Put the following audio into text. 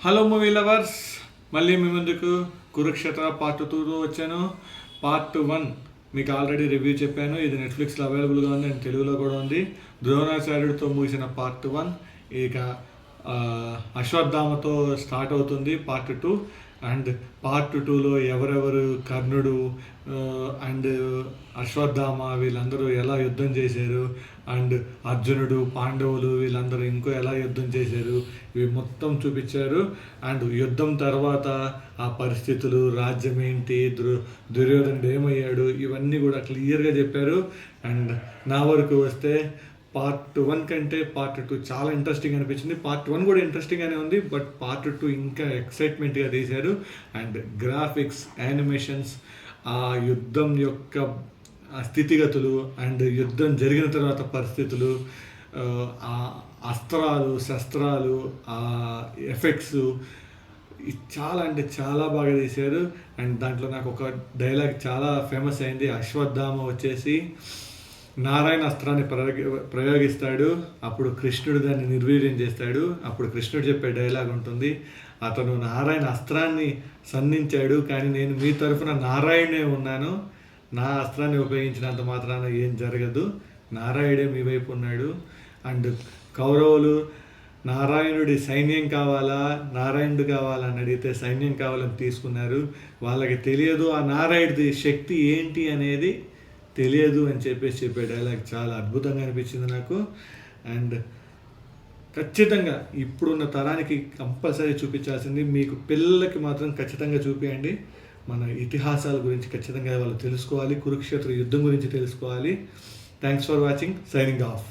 Hello movie lovers, మళ్ళీ మీ ముందుకు Kurukshetra part 2 వచ్చాను. పార్ట్ 1 మీకు ఆల్రెడీ రివ్యూ చెప్పాను. ఇది నెట్ఫ్లిక్స్లో అవైలబుల్గా ఉంది అండ్ తెలుగులో కూడా ఉంది. ద్రోణాచార్యుడితో ముగిసిన పార్ట్ 1 ఇక అశ్వత్థామతో స్టార్ట్ అవుతుంది పార్ట్ 2. అండ్ పార్ట్ 2లో ఎవరెవరు కర్ణుడు అండ్ అశ్వత్థామ వీళ్ళందరూ ఎలా యుద్ధం చేశారు, అండ్ అర్జునుడు పాండవులు వీళ్ళందరూ ఇంకో ఎలా యుద్ధం చేశారు, ఇవి మొత్తం చూపించారు. అండ్ యుద్ధం తర్వాత ఆ పరిస్థితులు, రాజ్యం ఏంటి, దుర్యోధనుడు ఏమయ్యాడు, ఇవన్నీ కూడా క్లియర్గా చెప్పారు. అండ్ నా వరకు వస్తే పార్ట్ 1 కంటే పార్ట్ 2 చాలా ఇంట్రెస్టింగ్ అనిపించింది. పార్ట్ 1 కూడా ఇంట్రెస్టింగ్గానే ఉంది, బట్ పార్ట్ 2 ఇంకా ఎక్సైట్మెంట్గా తీశారు. అండ్ గ్రాఫిక్స్, యానిమేషన్స్, ఆ యుద్ధం యొక్క స్థితిగతులు అండ్ యుద్ధం జరిగిన తర్వాత పరిస్థితులు, ఆ అస్త్రాలు, శస్త్రాలు, ఆ ఎఫెక్ట్స్ చాలా అంటే చాలా బాగా తీశారు. అండ్ దాంట్లో నాకు ఒక డైలాగ్ చాలా ఫేమస్ అయింది. అశ్వత్థామ వచ్చేసి నారాయణ అస్త్రాన్ని ప్రయోగిస్తాడు, అప్పుడు కృష్ణుడు దాన్ని నిర్వీర్యం చేస్తాడు. అప్పుడు కృష్ణుడు చెప్పే డైలాగ్ ఉంటుంది, అతను నారాయణ అస్త్రాన్ని సంధించాడు కానీ నేను మీ తరఫున నారాయణే ఉన్నాను, నా అస్త్రాన్ని ఉపయోగించినంత మాత్రాన ఏం జరగదు, నారాయణుడే మీ వైపు ఉన్నాడు. అండ్ కౌరవులు నారాయణుడి సైన్యం కావాలా, నారాయణుడు కావాలా అని అడిగితే సైన్యం కావాలని తీసుకున్నారు. వాళ్ళకి తెలియదు ఆ నారాయణుడి శక్తి ఏంటి అనేది తెలియదు అని చెప్పే డైలాగ్ చాలా అద్భుతంగా అనిపించింది నాకు. అండ్ ఖచ్చితంగా ఇప్పుడున్న తరానికి కంపల్సరీ చూపించాల్సింది, మీకు పిల్లలకి మాత్రం ఖచ్చితంగా చూపించండి. మన ఇతిహాసాల గురించి ఖచ్చితంగా వాళ్ళు తెలుసుకోవాలి, కురుక్షేత్ర యుద్ధం గురించి తెలుసుకోవాలి. Thanks for watching, signing off.